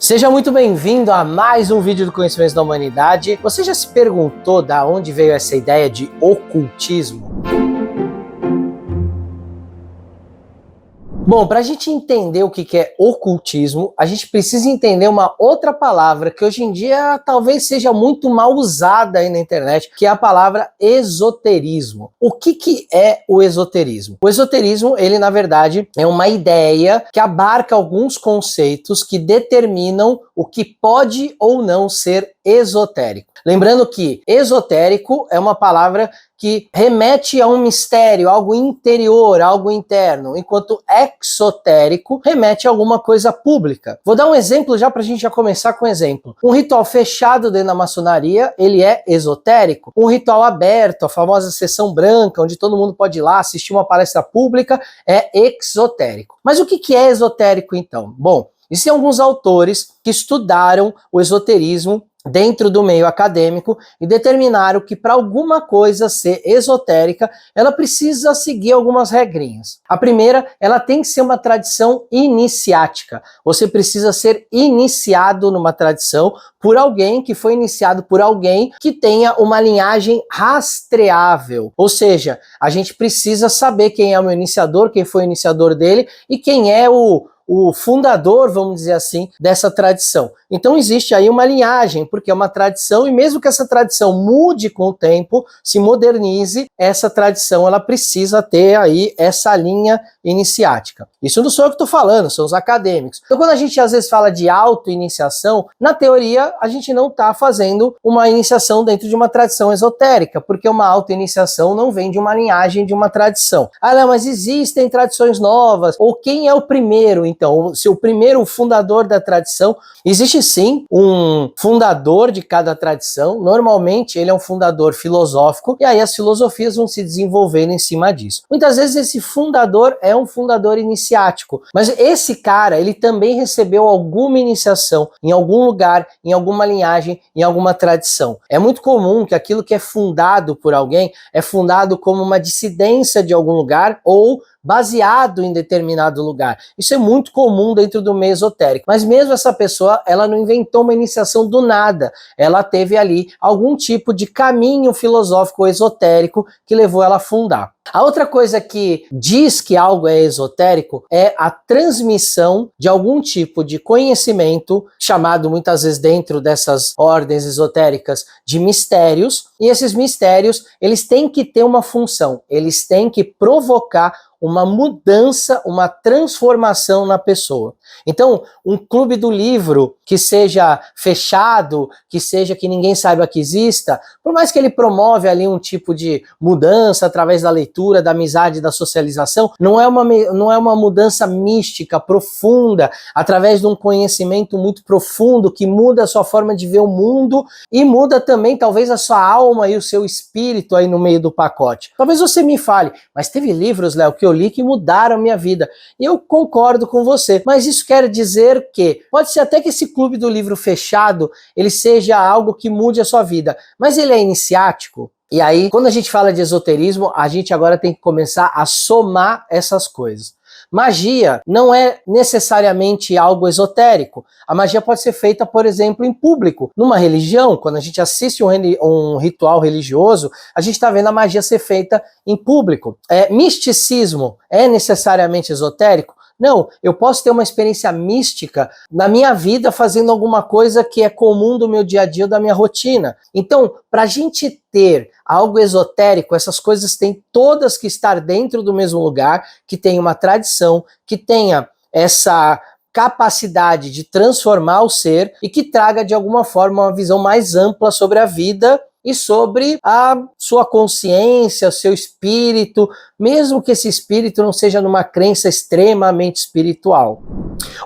Seja muito bem-vindo a mais um vídeo do Conhecimentos da Humanidade. Você já se perguntou da onde veio essa ideia de ocultismo? Bom, para a gente entender o que é ocultismo, a gente precisa entender uma outra palavra que hoje em dia talvez seja muito mal usada aí na internet, que é a palavra esoterismo. O que é o esoterismo? O esoterismo, ele na verdade é uma ideia que abarca alguns conceitos que determinam o que pode ou não ser esotérico. Lembrando que esotérico é uma palavra que remete a um mistério, algo interior, algo interno, enquanto exotérico remete a alguma coisa pública. Vou dar um exemplo já para a gente já começar com um exemplo. Um ritual fechado dentro da maçonaria, ele é esotérico. Um ritual aberto, a famosa sessão branca, onde todo mundo pode ir lá assistir uma palestra pública, é exotérico. Mas o que é esotérico então? Bom, existem alguns autores que estudaram o esoterismo dentro do meio acadêmico e determinaram que para alguma coisa ser esotérica, ela precisa seguir algumas regrinhas. A primeira, ela tem que ser uma tradição iniciática. Você precisa ser iniciado numa tradição por alguém que foi iniciado por alguém que tenha uma linhagem rastreável. Ou seja, a gente precisa saber quem é o iniciador, quem foi o iniciador dele e quem é o fundador, vamos dizer assim, dessa tradição. Então existe aí uma linhagem, porque é uma tradição, e mesmo que essa tradição mude com o tempo, se modernize, essa tradição ela precisa ter aí essa linha iniciática. Isso não sou eu que estou falando, são os acadêmicos. Então quando a gente às vezes fala de auto-iniciação, na teoria a gente não está fazendo uma iniciação dentro de uma tradição esotérica, porque uma auto-iniciação não vem de uma linhagem de uma tradição. Ah, não, mas existem tradições novas, ou quem é o primeiro? Então, se o primeiro fundador da tradição, existe sim um fundador de cada tradição, normalmente ele é um fundador filosófico, e aí as filosofias vão se desenvolvendo em cima disso. Muitas vezes esse fundador é um fundador iniciático, mas esse cara, ele também recebeu alguma iniciação em algum lugar, em alguma linhagem, em alguma tradição. É muito comum que aquilo que é fundado por alguém é fundado como uma dissidência de algum lugar ou baseado em determinado lugar. Isso é muito comum dentro do meio esotérico. Mas mesmo essa pessoa, ela não inventou uma iniciação do nada. Ela teve ali algum tipo de caminho filosófico esotérico que levou ela a fundar. A outra coisa que diz que algo é esotérico é a transmissão de algum tipo de conhecimento, chamado muitas vezes dentro dessas ordens esotéricas de mistérios, e esses mistérios, eles têm que ter uma função, eles têm que provocar uma mudança, uma transformação na pessoa. Então, um clube do livro que seja fechado, que seja que ninguém saiba que exista, por mais que ele promove ali um tipo de mudança através da leitura, da amizade, da socialização, não é uma mudança mística, profunda, através de um conhecimento muito profundo que muda a sua forma de ver o mundo e muda também talvez a sua alma e o seu espírito aí no meio do pacote. Talvez você me fale, mas teve livros, Léo, que eu li que mudaram a minha vida. E eu concordo com você, mas isso quer dizer que pode ser até que esse clube do livro fechado, ele seja algo que mude a sua vida, mas ele é iniciático. E aí, quando a gente fala de esoterismo, a gente agora tem que começar a somar essas coisas. Magia não é necessariamente algo esotérico. A magia pode ser feita, por exemplo, em público. Numa religião, quando a gente assiste um ritual religioso, a gente está vendo a magia ser feita em público. Misticismo é necessariamente esotérico? Não, eu posso ter uma experiência mística na minha vida fazendo alguma coisa que é comum do meu dia a dia, da minha rotina. Então, para a gente ter algo esotérico, essas coisas têm todas que estar dentro do mesmo lugar, que tenha uma tradição, que tenha essa capacidade de transformar o ser e que traga de alguma forma uma visão mais ampla sobre a vida e sobre a sua consciência, o seu espírito, mesmo que esse espírito não seja numa crença extremamente espiritual.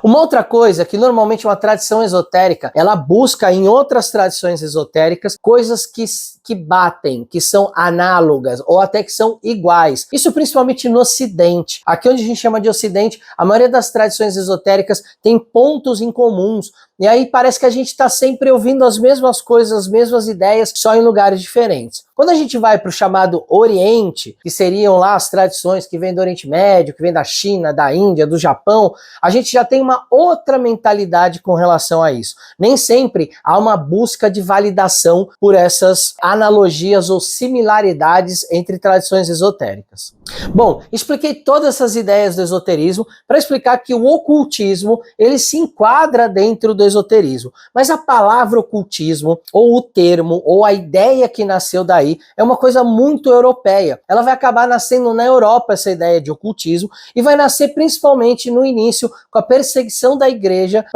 Uma outra coisa que normalmente uma tradição esotérica, ela busca em outras tradições esotéricas coisas que batem, que são análogas ou até que são iguais. Isso principalmente no Ocidente. Aqui onde a gente chama de Ocidente, a maioria das tradições esotéricas tem pontos em comuns. E aí parece que a gente está sempre ouvindo as mesmas coisas, as mesmas ideias, só em lugares diferentes. Quando a gente vai para o chamado Oriente, que seriam lá as tradições que vêm do Oriente Médio, que vêm da China, da Índia, do Japão, a gente já tem uma outra mentalidade com relação a isso. Nem sempre há uma busca de validação por essas analogias ou similaridades entre tradições esotéricas. Bom, expliquei todas essas ideias do esoterismo para explicar que o ocultismo, ele se enquadra dentro do esoterismo, mas a palavra ocultismo, ou o termo, ou a ideia que nasceu daí, é uma coisa muito europeia. Ela vai acabar nascendo na Europa, essa ideia de ocultismo, e vai nascer principalmente no início com a perseguição da igreja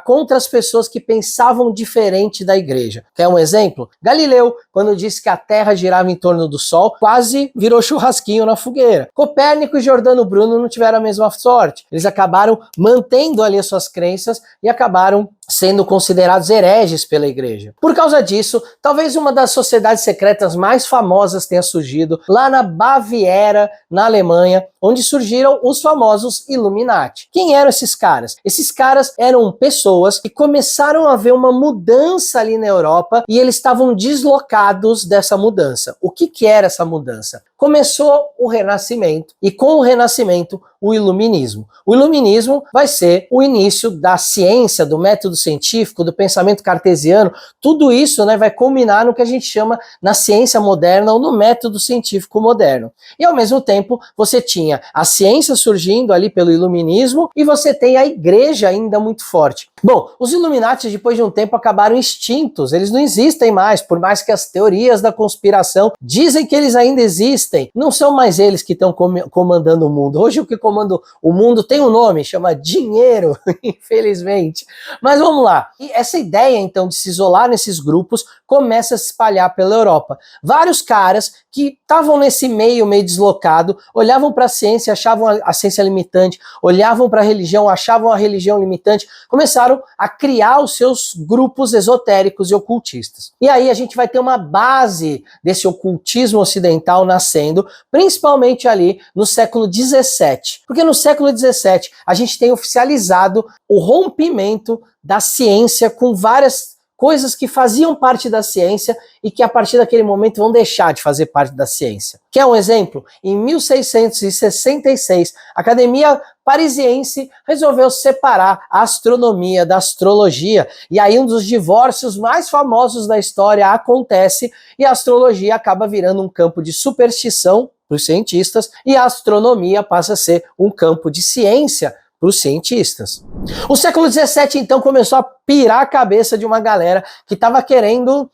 contra as pessoas que pensavam diferente da igreja. Quer um exemplo? Galileu, quando disse que a Terra girava em torno do Sol, quase virou churrasquinho na fogueira. Copérnico e Giordano Bruno não tiveram a mesma sorte. Eles acabaram mantendo ali as suas crenças e acabaram sendo considerados hereges pela igreja. Por causa disso, talvez uma das sociedades secretas mais famosas tenha surgido lá na Baviera, na Alemanha, onde surgiram os famosos Illuminati. Quem eram esses caras? Esses caras eram pessoas que começaram a ver uma mudança ali na Europa e eles estavam deslocados dessa mudança. O que era essa mudança? Começou o Renascimento e com o Renascimento o Iluminismo. O Iluminismo vai ser o início da ciência, do método científico, do pensamento cartesiano. Tudo isso, né, vai culminar no que a gente chama na ciência moderna ou no método científico moderno. E ao mesmo tempo você tinha a ciência surgindo ali pelo Iluminismo e você tem a igreja ainda muito forte. Bom, os Illuminati depois de um tempo acabaram extintos, eles não existem mais, por mais que as teorias da conspiração dizem que eles ainda existem. Não são mais eles que estão comandando o mundo. Hoje o que comanda o mundo tem um nome, chama dinheiro, infelizmente. Mas vamos lá. E essa ideia, então, de se isolar nesses grupos começa a se espalhar pela Europa. Vários caras que estavam nesse meio deslocado, olhavam para a ciência, achavam a ciência limitante, olhavam para a religião, achavam a religião limitante, começaram a criar os seus grupos esotéricos e ocultistas. E aí a gente vai ter uma base desse ocultismo ocidental nascendo, principalmente ali no século XVII. Porque no século XVII a gente tem oficializado o rompimento da ciência com várias coisas que faziam parte da ciência e que a partir daquele momento vão deixar de fazer parte da ciência. Quer um exemplo? Em 1666, a Academia Parisiense resolveu separar a astronomia da astrologia, e aí um dos divórcios mais famosos da história acontece e a astrologia acaba virando um campo de superstição para os cientistas e a astronomia passa a ser um campo de ciência para os cientistas. O século XVII, então, começou a pirar a cabeça de uma galera que estava querendo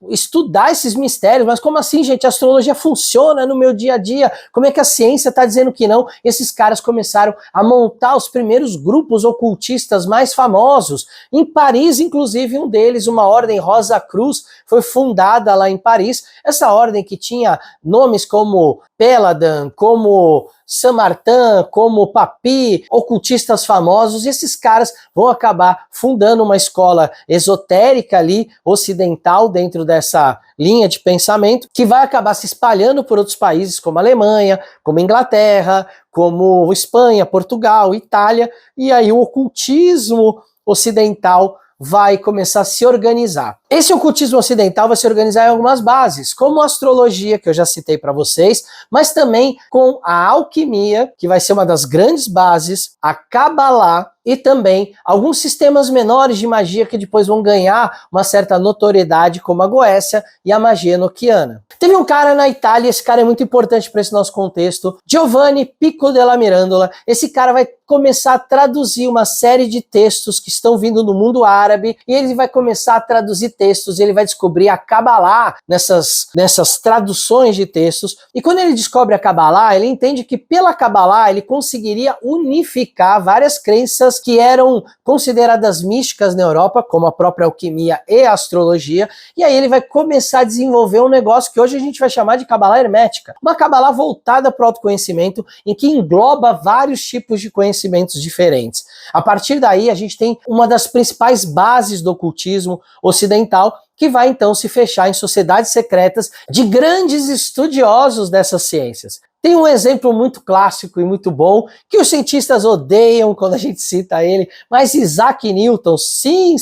estudar esses mistérios, mas como assim, gente? A astrologia funciona no meu dia a dia? Como é que a ciência está dizendo que não? E esses caras começaram a montar os primeiros grupos ocultistas mais famosos. Em Paris, inclusive, um deles, uma ordem Rosa Cruz, foi fundada lá em Paris. Essa ordem que tinha nomes como Péladan, como Saint-Martin, como Papi, ocultistas famosos, e esses caras vão acabar fundando uma escola esotérica ali, ocidental, dentro dessa linha de pensamento, que vai acabar se espalhando por outros países, como Alemanha, como Inglaterra, como Espanha, Portugal, Itália, e aí o ocultismo ocidental vai começar a se organizar. Esse ocultismo ocidental vai se organizar em algumas bases, como a astrologia, que eu já citei para vocês, mas também com a alquimia, que vai ser uma das grandes bases, a Cabalá e também alguns sistemas menores de magia que depois vão ganhar uma certa notoriedade, como a Goécia e a magia enoquiana. Teve um cara na Itália, esse cara é muito importante para esse nosso contexto, Giovanni Pico della Mirandola. Esse cara vai começar a traduzir uma série de textos que estão vindo do mundo árabe, e ele vai começar a traduzir textos, ele vai descobrir a Cabalá nessas traduções de textos, e quando ele descobre a Cabalá, ele entende que pela Cabalá ele conseguiria unificar várias crenças que eram consideradas místicas na Europa, como a própria alquimia e a astrologia, e aí ele vai começar a desenvolver um negócio que hoje a gente vai chamar de Cabalá hermética, uma Cabalá voltada para o autoconhecimento, em que engloba vários tipos de conhecimentos diferentes. A partir daí a gente tem uma das principais bases do ocultismo ocidental, que vai então se fechar em sociedades secretas de grandes estudiosos dessas ciências. Tem um exemplo muito clássico e muito bom, que os cientistas odeiam quando a gente cita ele, mas Isaac Newton, sim,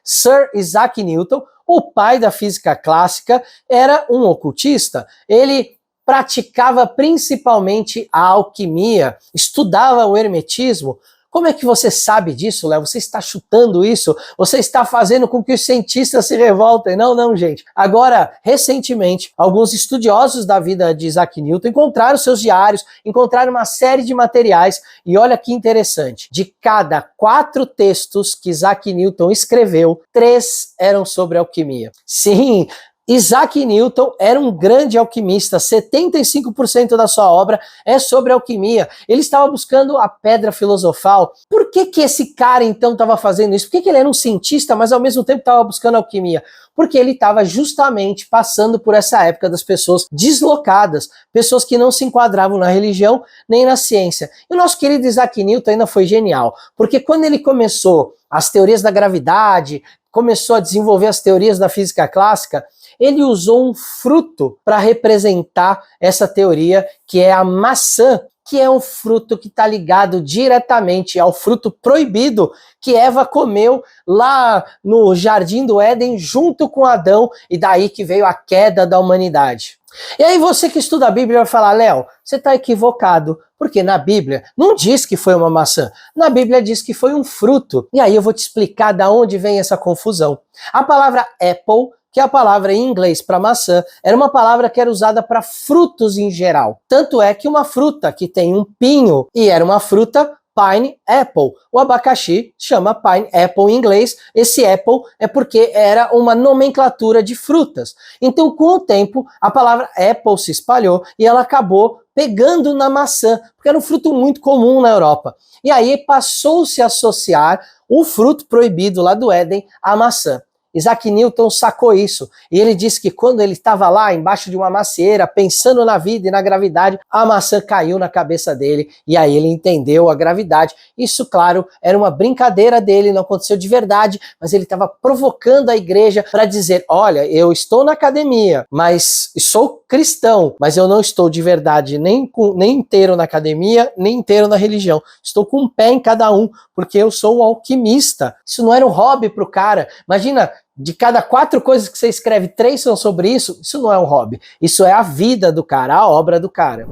Sir Isaac Newton, O pai da física clássica era um ocultista. Ele praticava principalmente a alquimia, estudava o hermetismo. Como é que você sabe disso, Léo? Você está chutando isso? Você está fazendo com que os cientistas se revoltem? Não, não, gente. Agora, recentemente, alguns estudiosos da vida de Isaac Newton encontraram seus diários, encontraram uma série de materiais, e olha que interessante, de cada 4 textos que Isaac Newton escreveu, 3 eram sobre alquimia. Sim, Isaac Newton era um grande alquimista, 75% da sua obra é sobre alquimia. Ele estava buscando a pedra filosofal. Por que esse cara então estava fazendo isso? Por que ele era um cientista, mas ao mesmo tempo estava buscando alquimia? Porque ele estava justamente passando por essa época das pessoas deslocadas, pessoas que não se enquadravam na religião nem na ciência. E o nosso querido Isaac Newton ainda foi genial, porque quando ele começou as teorias da gravidade, começou a desenvolver as teorias da física clássica, ele usou um fruto para representar essa teoria, que é a maçã, que é um fruto que está ligado diretamente ao fruto proibido que Eva comeu lá no Jardim do Éden junto com Adão, e daí que veio a queda da humanidade. E aí você que estuda a Bíblia vai falar, Léo, você está equivocado, porque na Bíblia não diz que foi uma maçã, na Bíblia diz que foi um fruto. E aí eu vou te explicar de onde vem essa confusão. A palavra apple, que é a palavra em inglês para maçã, era uma palavra que era usada para frutos em geral. Tanto é que uma fruta que tem um pinho e era uma fruta pineapple. O abacaxi chama pineapple em inglês. Esse apple é porque era uma nomenclatura de frutas. Então, com o tempo, a palavra apple se espalhou e ela acabou pegando na maçã, porque era um fruto muito comum na Europa. E aí passou-se a associar o fruto proibido lá do Éden à maçã. Isaac Newton sacou isso, e ele disse que quando ele estava lá embaixo de uma macieira, pensando na vida e na gravidade, a maçã caiu na cabeça dele, e aí ele entendeu a gravidade. Isso, claro, era uma brincadeira dele, não aconteceu de verdade, mas ele estava provocando a igreja para dizer, olha, eu estou na academia, mas sou cristão, mas eu não estou de verdade nem inteiro na academia, nem inteiro na religião. Estou com um pé em cada um, porque eu sou um alquimista. Isso não era um hobby para o cara. Imagina, de cada 4 coisas que você escreve, 3 são sobre isso. Isso não é um hobby. Isso é a vida do cara, a obra do cara.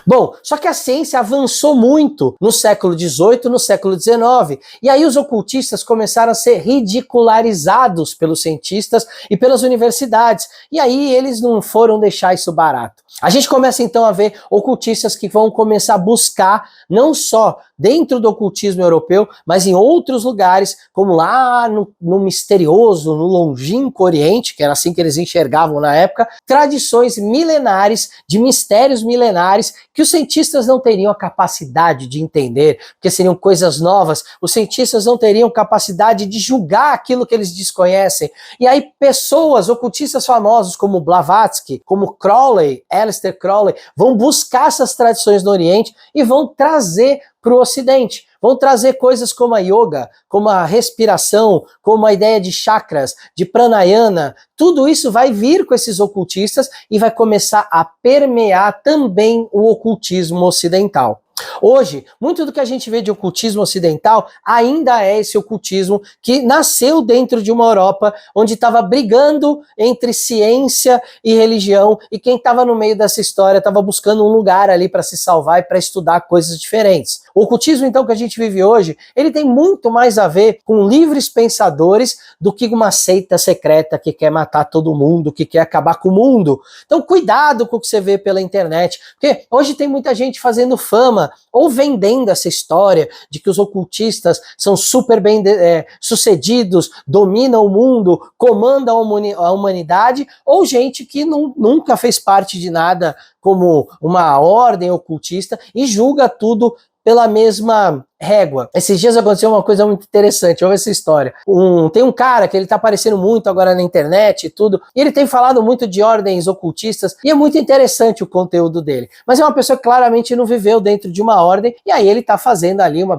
Bom, só que a ciência avançou muito no século XVIII, no século XIX. E aí os ocultistas começaram a ser ridicularizados pelos cientistas e pelas universidades. E aí eles não foram deixar isso barato. A gente começa então a ver ocultistas que vão começar a buscar, não só dentro do ocultismo europeu, mas em outros lugares, como lá no misterioso, no longínquo Oriente, que era assim que eles enxergavam na época, tradições milenares, de mistérios milenares, que os cientistas não teriam a capacidade de entender, porque seriam coisas novas, os cientistas não teriam capacidade de julgar aquilo que eles desconhecem. E aí pessoas, ocultistas famosos como Blavatsky, como Crowley, Aleister Crowley, vão buscar essas tradições no Oriente e vão trazer para o Ocidente. Vão trazer coisas como a yoga, como a respiração, como a ideia de chakras, de pranayana. Tudo isso vai vir com esses ocultistas e vai começar a permear também o ocultismo ocidental. Hoje, muito do que a gente vê de ocultismo ocidental ainda é esse ocultismo que nasceu dentro de uma Europa onde estava brigando entre ciência e religião, e quem estava no meio dessa história estava buscando um lugar ali para se salvar e para estudar coisas diferentes. O ocultismo, então, que a gente vive hoje, ele tem muito mais a ver com livres pensadores do que uma seita secreta que quer matar todo mundo, que quer acabar com o mundo. Então, cuidado com o que você vê pela internet, porque hoje tem muita gente fazendo fama ou vendendo essa história de que os ocultistas são super bem sucedidos, dominam o mundo, comandam a humanidade, ou gente que nunca fez parte de nada como uma ordem ocultista e julga tudo pela mesma régua. Esses dias aconteceu uma coisa muito interessante, ouve essa história. Tem um cara que ele tá aparecendo muito agora na internet e tudo, e ele tem falado muito de ordens ocultistas, e é muito interessante o conteúdo dele. Mas é uma pessoa que claramente não viveu dentro de uma ordem, e aí ele tá fazendo ali uma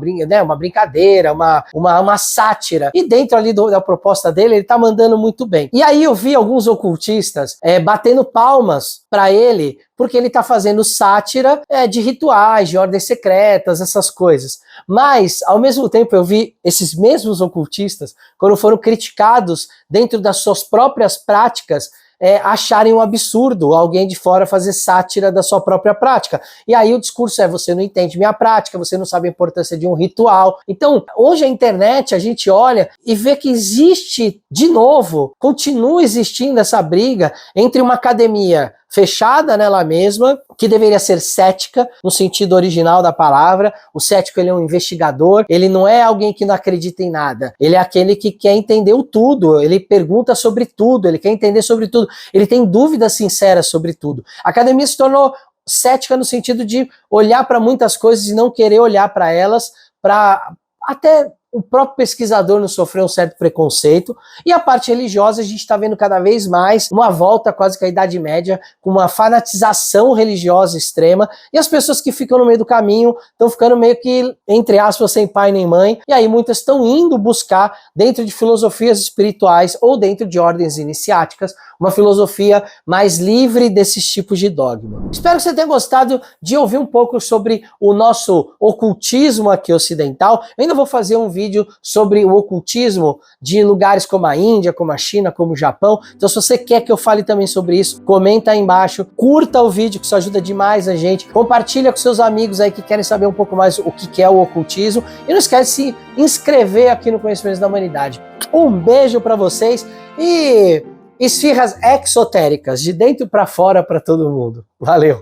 brincadeira, uma sátira, e dentro ali da proposta dele, ele tá mandando muito bem. E aí eu vi alguns ocultistas batendo palmas para ele, porque ele tá fazendo sátira de rituais, de ordens secretas, essas coisas. Mas, ao mesmo tempo, eu vi esses mesmos ocultistas, quando foram criticados dentro das suas próprias práticas, acharem um absurdo alguém de fora fazer sátira da sua própria prática. E aí o discurso é: você não entende minha prática, você não sabe a importância de um ritual. Então, hoje a internet, a gente olha e vê que existe, de novo, continua existindo essa briga entre uma academia fechada nela mesma, que deveria ser cética, no sentido original da palavra. O cético, ele é um investigador, ele não é alguém que não acredita em nada, ele é aquele que quer entender o tudo, ele pergunta sobre tudo, ele quer entender sobre tudo, ele tem dúvidas sinceras sobre tudo. A academia se tornou cética no sentido de olhar para muitas coisas e não querer olhar para elas, para até o próprio pesquisador não sofreu um certo preconceito. E a parte religiosa, a gente está vendo cada vez mais uma volta quase que à Idade Média, com uma fanatização religiosa extrema, e as pessoas que ficam no meio do caminho estão ficando meio que, entre aspas, sem pai nem mãe, e aí muitas estão indo buscar, dentro de filosofias espirituais ou dentro de ordens iniciáticas, uma filosofia mais livre desses tipos de dogma. Espero que você tenha gostado de ouvir um pouco sobre o nosso ocultismo aqui ocidental. Eu ainda vou fazer um vídeo sobre o ocultismo de lugares como a Índia, como a China, como o Japão. Então, se você quer que eu fale também sobre isso, comenta aí embaixo, curta o vídeo, que isso ajuda demais a gente, compartilha com seus amigos aí que querem saber um pouco mais o que é o ocultismo, e não esquece de se inscrever aqui no Conhecimentos da Humanidade. Um beijo para vocês e esfirras exotéricas, de dentro para fora para todo mundo. Valeu!